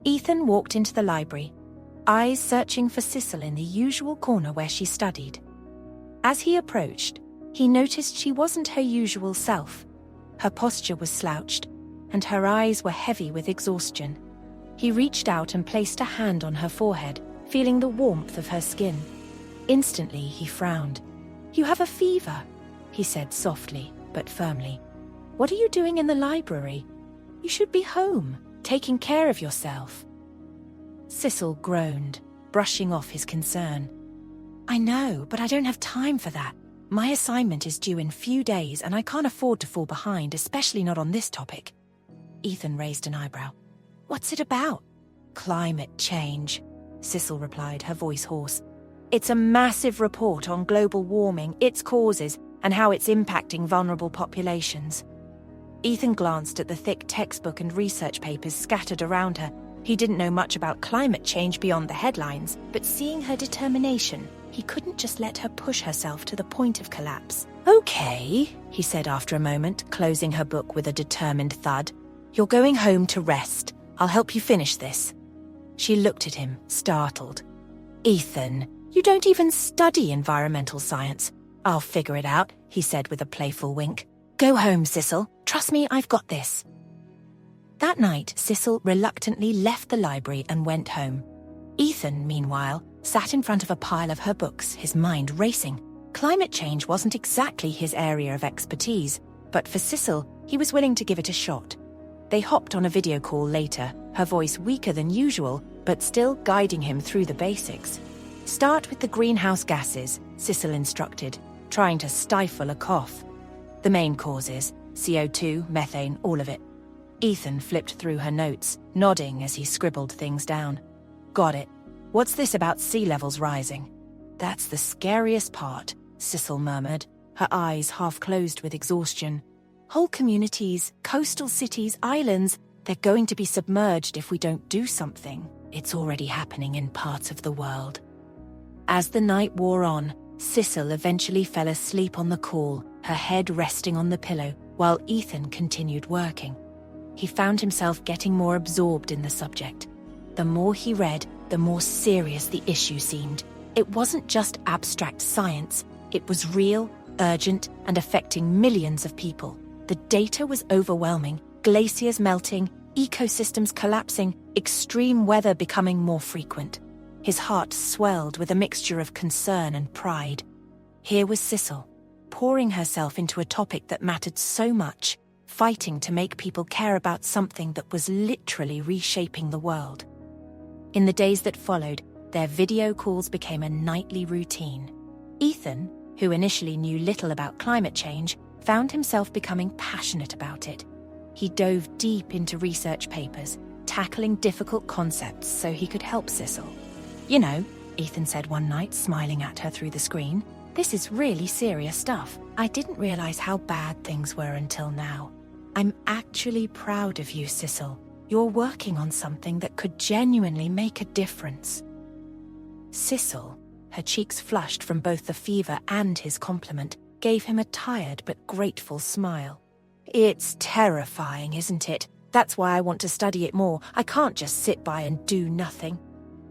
Ethan walked into the library, eyes searching for Sicil in the usual corner where she studied. As he approached, he noticed she wasn't her usual self. Her posture was slouched, and her eyes were heavy with exhaustion. He reached out and placed a hand on her forehead, feeling the warmth of her skin. Instantly, he frowned. "You have a fever," he said softly but firmly. "What are you doing in the library? You should be home, taking care of yourself." Sicil groaned, brushing off his concern. "I know, but I don't have time for that. My assignment is due in few days and I can't afford to fall behind, especially not on this topic." Ethan raised an eyebrow. "What's it about?" "Climate change," Sicil replied, her voice hoarse. "It's a massive report on global warming, its causes, and how it's impacting vulnerable populations." Ethan glanced at the thick textbook and research papers scattered around her. He didn't know much about climate change beyond the headlines, but seeing her determination, he couldn't just let her push herself to the point of collapse. "Okay," he said after a moment, closing her book with a determined thud. "You're going home to rest. I'll help you finish this." She looked at him, startled. "Ethan, you don't even study environmental science." "I'll figure it out," he said with a playful wink. "Go home, Sicil. Trust me, I've got this." That night, Sicil reluctantly left the library and went home. Ethan, meanwhile, sat in front of a pile of her books, his mind racing. Climate change wasn't exactly his area of expertise, but for Sicil, he was willing to give it a shot. They hopped on a video call later, her voice weaker than usual, but still guiding him through the basics. "Start with the greenhouse gases," Sicil instructed, trying to stifle a cough. "The main causes, CO2, methane, all of it." Ethan flipped through her notes, nodding as he scribbled things down. "Got it. What's this about sea levels rising?" "That's the scariest part," Sicil murmured, her eyes half closed with exhaustion. "Whole communities, coastal cities, islands, they're going to be submerged if we don't do something. It's already happening in parts of the world." As the night wore on, Sicil eventually fell asleep on the call, her head resting on the pillow, while Ethan continued working. He found himself getting more absorbed in the subject. The more he read, the more serious the issue seemed. It wasn't just abstract science, it was real, urgent, and affecting millions of people. The data was overwhelming: glaciers melting, ecosystems collapsing, extreme weather becoming more frequent. His heart swelled with a mixture of concern and pride. Here was Sicil, pouring herself into a topic that mattered so much, fighting to make people care about something that was literally reshaping the world. In the days that followed, their video calls became a nightly routine. Ethan, who initially knew little about climate change, found himself becoming passionate about it. He dove deep into research papers, tackling difficult concepts so he could help Sicil. "You know," Ethan said one night, smiling at her through the screen, "this is really serious stuff. I didn't realize how bad things were until now. I'm actually proud of you, Sicil. You're working on something that could genuinely make a difference." Sicil, her cheeks flushed from both the fever and his compliment, gave him a tired but grateful smile. "It's terrifying, isn't it? That's why I want to study it more. I can't just sit by and do nothing."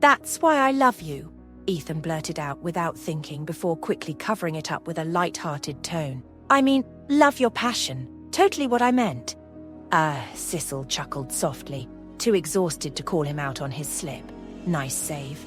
"That's why I love you," Ethan blurted out without thinking before quickly covering it up with a light-hearted tone. "I mean, love your passion. Totally what I meant." Sicil chuckled softly, too exhausted to call him out on his slip. Nice save.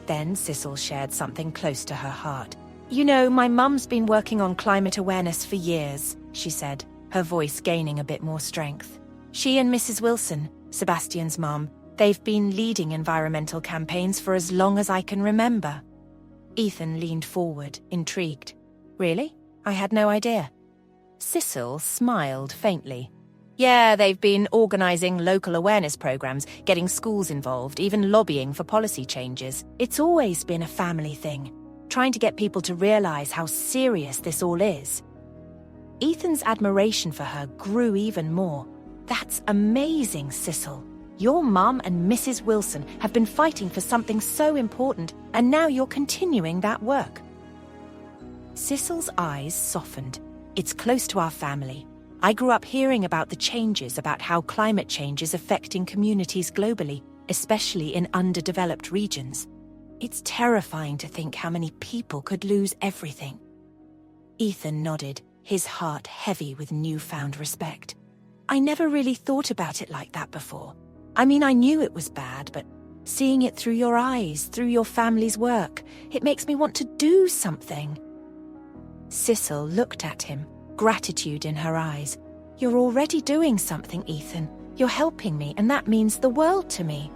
Then Sicil shared something close to her heart. "You know, my mum's been working on climate awareness for years," she said, her voice gaining a bit more strength. "She and Mrs. Wilson, Sebastian's mum, they've been leading environmental campaigns for as long as I can remember." Ethan leaned forward, intrigued. "Really? I had no idea." Sicil smiled faintly. "Yeah, they've been organising local awareness programs, getting schools involved, even lobbying for policy changes. It's always been a family thing, trying to get people to realise how serious this all is." Ethan's admiration for her grew even more. "That's amazing, Sicil. Your mum and Mrs. Wilson have been fighting for something so important, and now you're continuing that work." Sicil's eyes softened. "It's close to our family. I grew up hearing about the changes, about how climate change is affecting communities globally. especially in underdeveloped regions. It's terrifying to think how many people could lose everything. Ethan nodded, his heart heavy with newfound respect. I never really thought about it like that before. I mean, I knew it was bad, but seeing it through your eyes, through your family's work, it makes me want to do something. Sicil looked at him, gratitude in her eyes. You're already doing something, Ethan. You're helping me, and that means the world to me.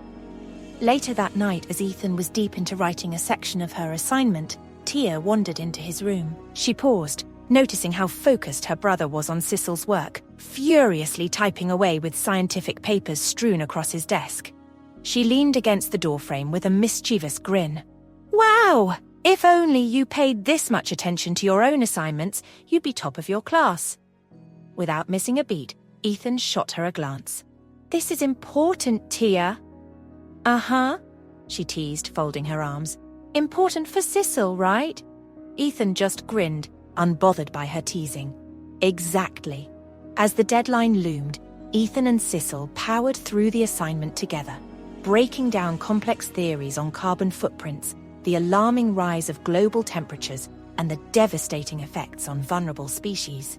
Later that night, as Ethan was deep into writing a section of her assignment, Tia wandered into his room. She paused, noticing how focused her brother was on Sicil's work, furiously typing away with scientific papers strewn across his desk. She leaned against the doorframe with a mischievous grin. Wow! If only you paid this much attention to your own assignments, you'd be top of your class. Without missing a beat, Ethan shot her a glance. This is important, Tia. Uh-huh, she teased, folding her arms. Important for Sicil, right? Ethan just grinned, unbothered by her teasing. Exactly. As the deadline loomed, Ethan and Sicil powered through the assignment together, breaking down complex theories on carbon footprints, the alarming rise of global temperatures, and the devastating effects on vulnerable species.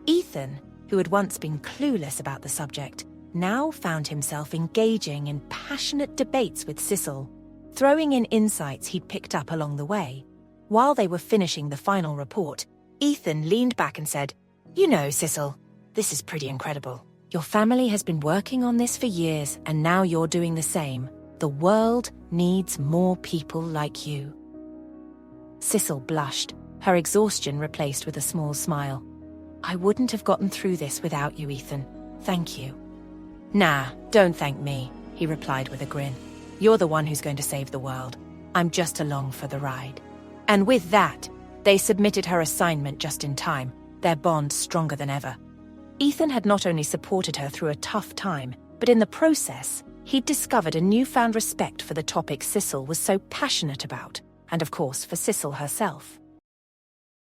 Ethan, who had once been clueless about the subject, now found himself engaging in passionate debates with Sicil, throwing in insights he'd picked up along the way. While they were finishing the final report, Ethan leaned back and said, You know, Sicil, this is pretty incredible. Your family has been working on this for years, and now you're doing the same. The world needs more people like you. Sicil blushed, her exhaustion replaced with a small smile. I wouldn't have gotten through this without you, Ethan. Thank you. Nah, don't thank me, he replied with a grin. You're the one who's going to save the world. I'm just along for the ride. And with that, they submitted her assignment just in time, their bond stronger than ever. Ethan had not only supported her through a tough time, but in the process, he'd discovered a newfound respect for the topic Sicil was so passionate about, and of course for Sicil herself.